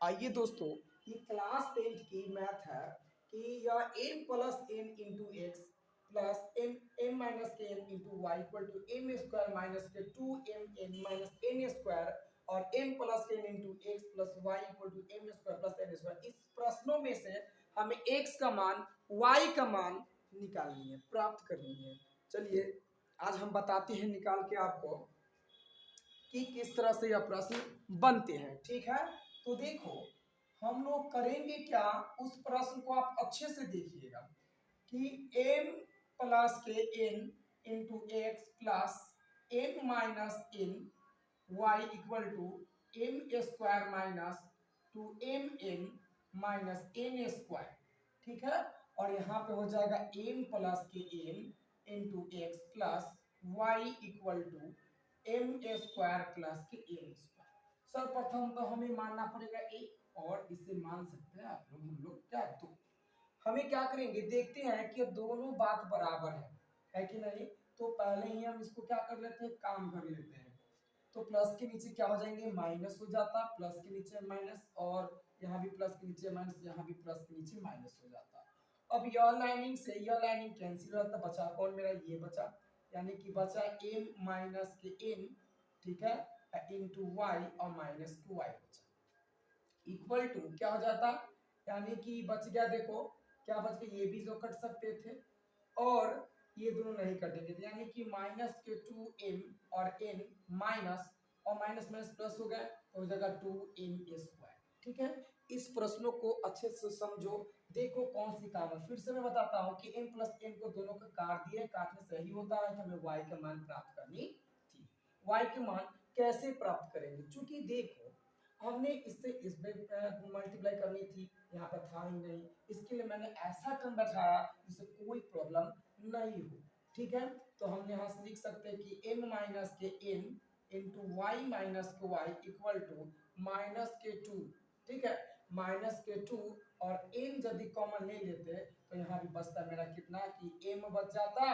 आइए दोस्तों, ये क्लास 10 की मैथ है कि यह m plus n into x plus m minus के n into y equal to m square minus के 2mn माइनस एन स्क्वायर और m प्लस के n into x plus y equal to m square plus n square. इस प्रश्नों में से हमें x का मान y का मान निकालनी है, प्राप्त करनी है। चलिए आज हम बताते हैं निकाल के आपको कि किस तरह से यह प्रश्न बनते हैं। ठीक है, तो देखो हम लोग करेंगे क्या, उस प्रश्न को आप अच्छे से देखिएगा कि m प्लस के n into x plus m minus n y equal to m square minus two m n minus n square. ठीक है, और यहाँ पे हो जाएगा m प्लस के n into x plus y equal to m square plus के n square. सर्वप्रथम तो हमें मानना पड़ेगा एक, और इसे मान सकते हैं आप लोग, हम लोग क्या, तो हमें क्या करेंगे, देखते हैं कि दोनों बात बराबर है कि नहीं। तो पहले ही हम इसको क्या कर लेते हैं, काम कर लेते हैं। तो प्लस के नीचे क्या हो जाएंगे, माइनस हो जाता, प्लस के नीचे माइनस, और यहाँ भी प्लस के नीचे माइनस, यहाँ भी प्लस के नीचे माइनस हो जाता। अब यह लाइनिंग से यह लाइनिंग कैंसिल होता, बचा कौन मेरा, ये बचा, यानी कि बचा m माइनस के n, ठीक है, इंटू वाई और माइनस टू वाई बचा इक्वल टू क्या हो जाता, यानी कि बच गया, देखो क्या बच गया, ये भी जो कट सकते थे और ये दोनों नहीं कटेंगे, यानी कि माइनस के 2m और n माइनस और माइनस माइनस प्लस हो गए तो हो जाएगा 2m स्क्वायर। ठीक है, इस प्रश्नों को अच्छे से समझो, देखो कौन सी काम है। फिर से मैं बताता हूँ कि m प्लस n को दोनों का काट दिए, काटने से यही होता है कि हमें y का मान प्राप्त करनी थी। y के मान कैसे प्राप्त करेंगे, चूंकि देखो हमने इससे इस मल्टीप्लाई करनी थी, यहाँ पर था ही नहीं, इसके लिए मैंने ऐसा टर्म बैठाया जिससे कोई प्रॉब्लम नहीं हो। ठीक है, तो हम यहाँ से लिख सकते हैं कि m माइनस के n इंटू वाई माइनस के वाई इक्वल टू माइनस के 2। ठीक है, माइनस के 2 और n यदि कॉमन ले लेते तो यहाँ भी बचता मेरा कितना, कि m बच जाता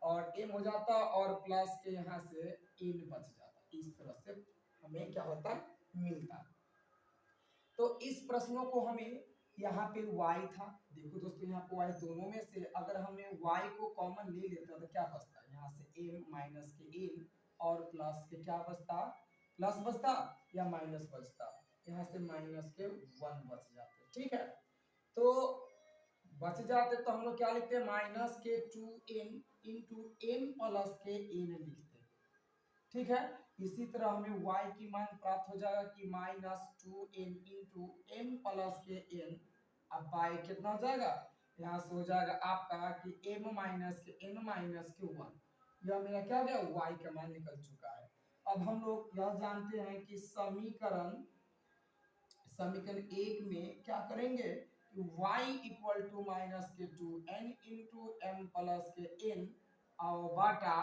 और m हो जाता और प्लस के यहाँ से n बच जाता। इस तरह से हमें क्या होता, मिलता। तो इस प्रश्नों को हमें यहाँ पे y था, देखो दोस्तों यहाँ पे y, दोनों में से अगर हमें y को कॉमन ले लेता तो क्या बचता, यहाँ से m माइनस के n और प्लस के क्या बचता, प्लस बचता या माइनस बचता, यहाँ से माइनस के 1 बच जाते। ठीक है, तो बच जाते तो हम लोग क्या लिखते हैं, माइनस के 2n इंटू m प्लस के n लिखते। ठीक है, इसी तरह हमें y की मान प्राप्त हो जाएगा कि minus 2n into m plus के n। अब y कितना हो जाएगा, यहाँ से हो जाएगा आपका कि m माइनस के n माइनस के 1। यह मेरा क्या हो गया, y का मान निकल चुका है। अब हम लोग यह जानते हैं कि समीकरण समीकरण एक में क्या करेंगे कि y इक्वल टू माइनस के 2n इंटू एम प्लस के n और बाटा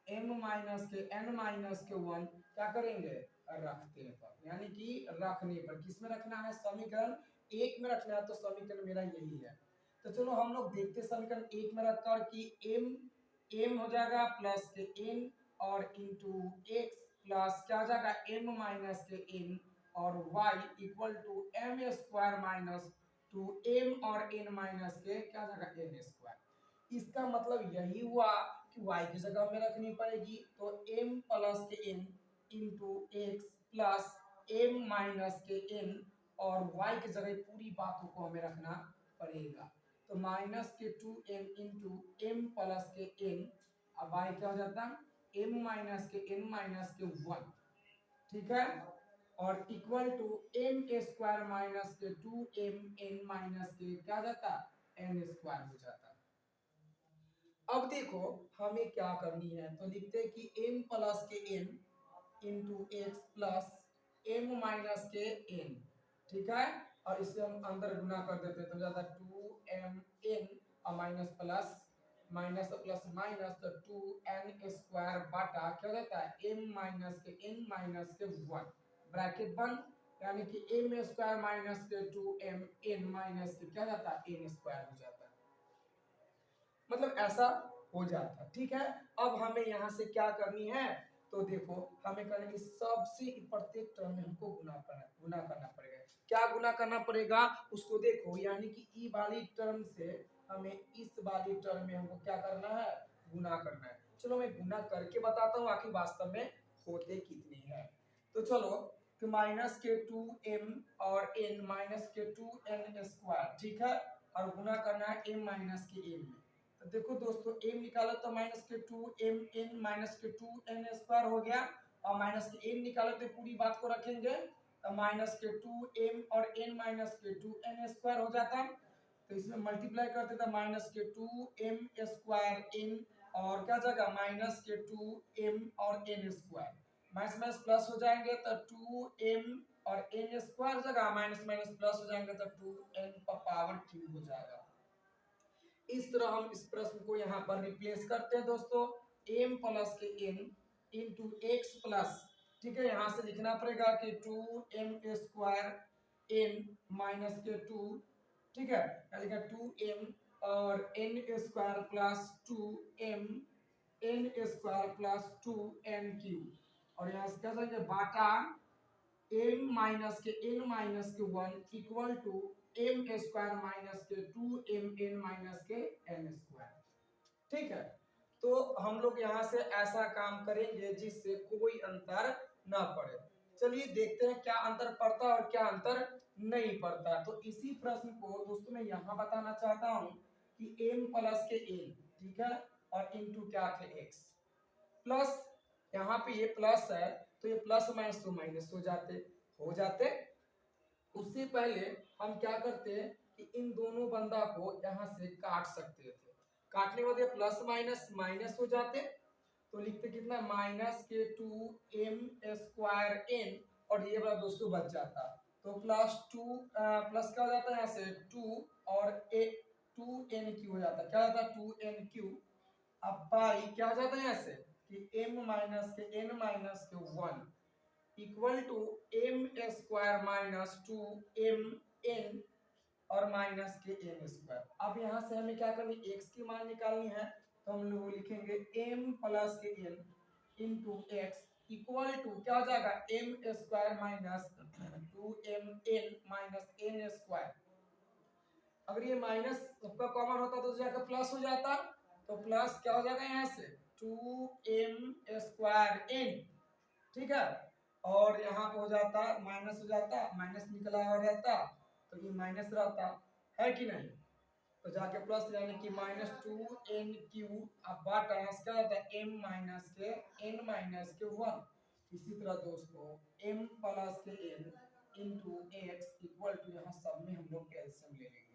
m माइनस के n माइनस के 1 क्या करेंगे, रखते पर, यानी कि रखने पर, किसमें रखना है, समीकरण एक में रखना है। तो समीकरण मेरा यही है। तो चलो हम लोग देखते हैं समीकरण एक में रखकर कि m हो जाएगा प्लस के n और इंटू एक्स प्लस क्या हो जाएगा m माइनस के n और y equal to m square minus two m और n माइनस के क्या जाएगा n स्क्वायर। इसका मतलब यही हुआ कि y की जगह में रखनी पड़ेगी, तो m प्लस के n into x plus m minus के n और y की जगह पूरी बातों को हमें रखना पड़ेगा। तो माइनस के 2n इंटू एम प्लस के n, अब y क्या हो जाता है, m माइनस के n माइनस के 1। ठीक है, और equal to m square minus के 2mn माइनस के क्या जाता, n स्क्वायर हो जाता। अब देखो हमें क्या करनी है, तो लिखते हैं कि m प्लस के n into x plus m minus के n। ठीक है, और इसे हम अंदर गुना कर देते तो जाता 2mn और minus plus minus plus minus, तो 2n स्क्वायर बाटा क्या हो जाता है m माइनस के n माइनस के 1 ब्रैकेट बंद, यानी कि m स्क्वायर माइनस के 2mn माइनस के क्या जाता है n स्क्वायर हो जाता है, मतलब ऐसा हो जाता। ठीक है, अब हमें यहाँ से क्या करनी है, तो देखो हमें करने की सबसे प्रत्येक टर्म में हमको गुना करना पड़ेगा। क्या गुना करना पड़ेगा उसको देखो, यानी कि ई वाली टर्म से हमें इस वाली टर्म में हमको क्या करना है, गुना करना है। चलो मैं गुना करके बताता हूँ आखिर वास्तव में होते कितने हैं। तो चलो कि माइनस के 2m और n माइनस के 2n स्क्वायर, ठीक है, और गुना करना है m माइनस के m में। तो देखो दोस्तों m निकालो तो माइनस के 2m n माइनस के 2n स्क्वायर हो गया, और माइनस के n निकालो तो पूरी बात को रखेंगे तो माइनस के 2m और n माइनस के 2n स्क्वायर हो जाता। तो इसमें मल्टीप्लाई करते तो माइनस के 2m स्क्वायर n और क्या जगह माइनस के 2m और n square, minus minus plus हो जाएंगे तो 2m और n स्क्वायर जगह माइनस माइनस प्लस हो जाएंगे तो 2n का पावर क्यूब हो जाएगा। इस तरह हम इस प्रश्न को यहाँ पर रिप्लेस करते हैं दोस्तों, m प्लस के n इंटू एक्स प्लस, ठीक है, यहाँ से लिखना पड़ेगा कि 2m स्क्वायर n माइनस के 2, ठीक है, लिखा 2m और n square plus 2m n square plus 2n cube, और यहाँ से क्या करेंगे बाटा m माइनस के n माइनस के 1 equal to m square minus के 2mn माइनस के n स्क्वायर, ठीक है। तो हम लोग यहाँ से ऐसा काम करेंगे जिससे कोई अंतर ना पड़े। चलिए देखते हैं क्या अंतर पड़ता है और क्या अंतर नहीं पड़ता। तो इसी प्रश्न को दोस्तों मैं यहाँ बताना चाहता हूँ कि m प्लस के n, ठीक है, और इनटू क्या थे x प्लस, यहाँ पे ये प्लस है तो ये प्लस माइनस तो माइनस हो जाते। उससे पहले हम क्या करते कि इन दोनों बंदा को यहाँ से काट सकते थे, काटने के बाद ये प्लस माइनस माइनस हो जाते, तो लिखते कितना माइनस के 2m स्क्वायर n, और ये वाला दोस्तों बच जाता, तो प्लस 2 प्लस क्या हो जाता है यहाँ से 2 और 2n क्यू हो जाता, क्या होता है 2n क्यू। अब बाई क्या हो जाता है यहाँ से कि m माइनस के n माइनस के 1 equal to m square minus 2mn और माइनस के n स्क्वायर। अब यहाँ से हमें क्या करनी x की मान निकालनी है, तो हम लोग लिखेंगे m प्लस के n into x equal to क्या हो जाएगा m square minus 2mn minus n square. अगर ये माइनस सबका कॉमन होता तो जाकर प्लस हो जाता, तो प्लस क्या हो जाएगा यहाँ से 2m स्क्वायर n, ठीक है, और यहाँ पे हो जाता माइनस हो जाता, माइनस निकला हुआ रहता तो ये माइनस रहता है कि नहीं, तो जाके प्लस यानी कि माइनस 2n क्यू, अब बाटा यहाँ से क्या होता है m माइनस के n माइनस के 1। इसी तरह दोस्तों m प्लस के n into x equal to यहाँ सब में हम लोग एलसीएम ले लेंगे।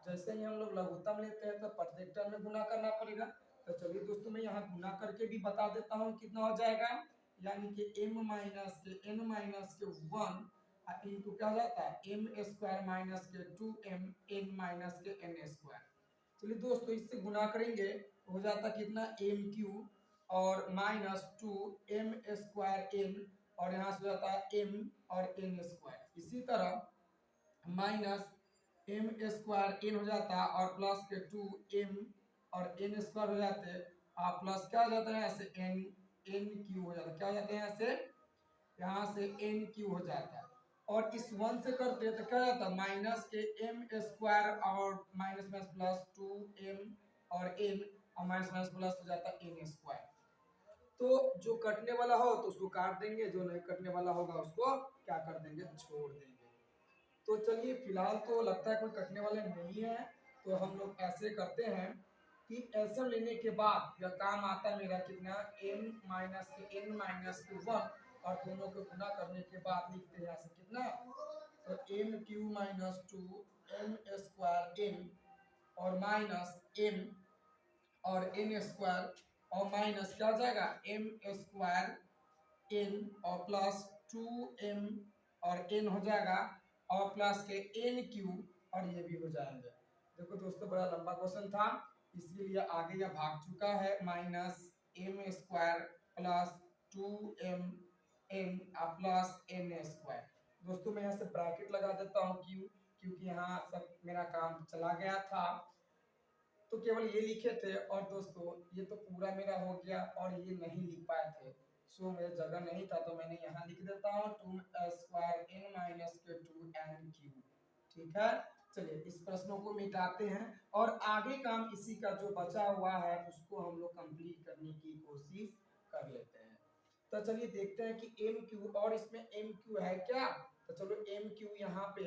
जैसे ही हम लोग लघुत्तम लेते हैं तो प्रत्येक टर्म में गुना करना पड़ेगा। तो चलिए दोस्तों मैं यहाँ गुना करके भी बता देता हूँ कितना हो जाएगा, यानी कि m माइनस के n माइनस के 1 इंटू क्या जाता है m स्क्वायर माइनस के 2m n माइनस के n स्क्वायर। चलिए दोस्तों इससे गुना करेंगे हो जाता कितना m क्यू और माइनस 2m स्क्वायर n, और यहाँ से हो जाता है m और n स्क्वायर। इसी तरह माइनस m स्क्वायर n हो जाता और प्लस के 2m और n स्क्वायर हो जाते, प्लस क्या हो जाता है यहाँ से n क्यू हो जाता, क्या हो जाता है यहाँ से n क्यू हो जाता है, और इस 1 से करते तो क्या जाता माइनस के m स्क्वायर और माइनस माइनस प्लस 2m और n और माइनस माइनस प्लस हो जाता है n स्क्वायर। तो जो कटने वाला हो तो उसको काट देंगे, जो नहीं कटने वाला होगा उसको क्या कर देंगे छोड़ देंगे। तो चलिए फिलहाल तो लगता है कोई कटने वाले नहीं है, तो हम लोग ऐसे करते हैं कि एलसीएम लेने के बाद यह काम आता है मेरा कितना m माइनस के n माइनस के 1, और दोनों को गुना करने के बाद लिखते हैं ऐसे कितना, तो m Q minus 2m square n और माइनस m और n स्क्वायर और माइनस क्या हो जाएगा m स्क्वायर n और प्लस 2m और n हो जाएगा और प्लस के n क्यू, और ये भी हो जाएंगे। देखो दोस्तों बड़ा लंबा क्वेश्चन था इसीलिए आगे यह भाग चुका है, minus m square plus 2m n plus n square. दोस्तों मैं यहाँ से ब्रैकेट लगा देता हूँ क्यों, क्योंकि यहाँ सब मेरा काम चला गया था तो केवल ये लिखे थे, और दोस्तों ये तो पूरा मेरा हो गया और ये नहीं लिख पाए थे, सो मेरे जगह नहीं था तो मैंने यहाँ लिख देता हूँ 2 स्क्वायर n माइनस के 2n एन क्यू। ठीक है, चलिए इस प्रश्नों को मिटाते हैं और आगे काम इसी का जो बचा हुआ है उसको हम लोग कंप्लीट करने की कोशिश कर लेते हैं। तो चलिए देखते हैं कि एम क्यू, और इसमें एम क्यू है क्या? तो चलो एम क्यू यहाँ पे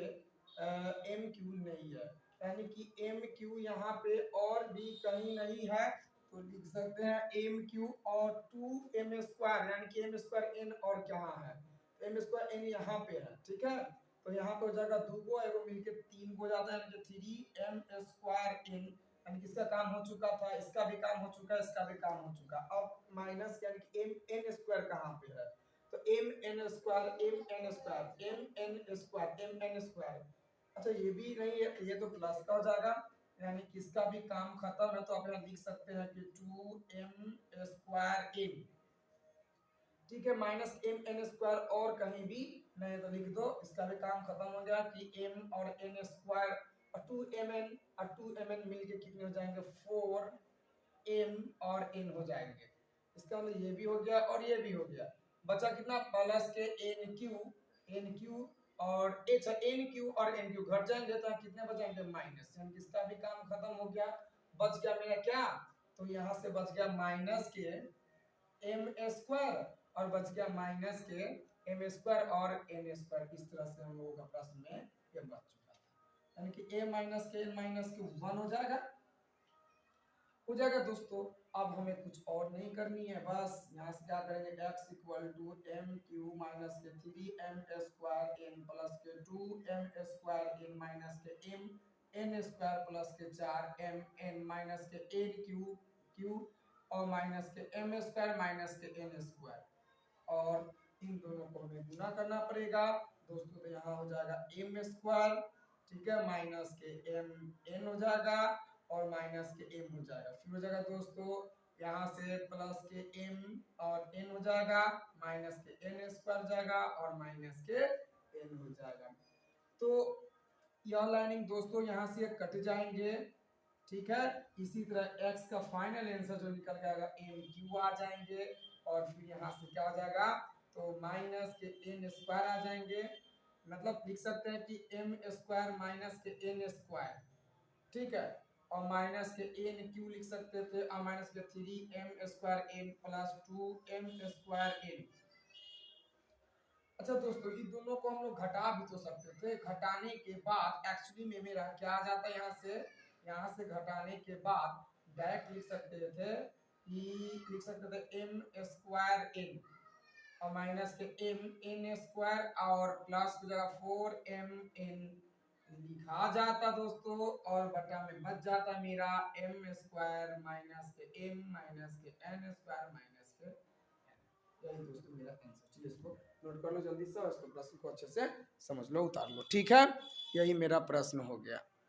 एम क्यू नहीं है, यानी कि एम क्यू यहाँ पे और भी कहीं नहीं है, तो लिख सकते हैं एम क्यू और 2m², यानी कि m स्क्वायर n और कहाँ है, m स्क्वायर n यहाँ पे है। ठीक है, तो यहाँ पे हो जाएगा 2 को एगो मिलके 3 को जाता है, यानी कि 3m² n, यानी कि इसका काम हो चुका था, इसका भी काम हो चुका है, इसका भी काम हो चुका। अब माइनस यानी कि mn² कहाँ पे है, तो mn²। अच्छा ये भी नहीं है, ये तो प्लस का हो जाएगा, यानी कि इसका भी काम खत्म है, तो आप यहाँ लिख सकते हैं कि 2m² n। ठीक है, -mn² और कहीं भी नहीं, तो लिख दो, इसका भी काम खत्म हो गया कि m और n² और 2mn मिलके कितने हो जाएंगे, 4m और n हो जाएंगे। इसका मतलब ये भी हो गया और ये भी हो गया, बचा कितना, प्लस के nq और अच्छा nq और nq घट जाएंगे तो कितने बचेंगे, माइनस, यानी इसका भी काम खत्म हो गया। बच गया मेरा क्या, तो यहाँ से बच गया माइनस के m² और बच गया माइनस के m² और n²। इस तरह से हम लोगों का प्रश्न में ये बच चुका था, यानी कि a माइनस के n माइनस के 1 हो जाएगा दोस्तों। अब हमें कुछ और नहीं करनी है, बस यहाँ से क्या करेंगे, x = m³ माइनस के 3m² n प्लस के 2m² n माइनस के n² प्लस के 4m n माइनस के n³ और माइनस के m² माइनस के n², और इन दोनों को हमें गुना करना पड़ेगा दोस्तों। तो यहाँ हो जाएगा m², ठीक है, माइनस के n हो जाएगा और माइनस के m हो जाएगा, फिर हो जाएगा दोस्तों यहाँ से प्लस के m और n हो जाएगा, माइनस के n² जाएगा और माइनस के n हो जाएगा। तो यह लाइनिंग दोस्तों यहाँ से कट जाएंगे। ठीक है, इसी तरह x का फाइनल आंसर जो निकल के आएगा mq आ जाएंगे, और फिर यहाँ से क्या आ जाएगा, तो माइनस के n² आ जाएंगे, मतलब लिख सकते हैं कि m² माइनस के n²। ठीक है, और माइनस के nq लिख सकते थे, और माइनस के 3m² n plus 2m² n। अच्छा दोस्तों, इन दोनों को हम लोग घटा भी तो सकते थे, घटाने के बाद एक्चुअली में मेरा क्या आ जाता है, यहाँ से घटाने के बाद डायरेक्ट लिख सकते थे कि लिख सकते थे m² n और माइनस के n² और प्लस की जगह 4mn लिखा जाता दोस्तों, और बटा में बच जाता मेरा m² माइनस के m माइनस के n² माइनस के n। यही दोस्तों मेरा आंसर। चलिए इसको नोट कर लो जल्दी से, और इसको प्रश्न को अच्छे से समझ लो, उतार लो। ठीक है, यही मेरा प्रश्न हो गया।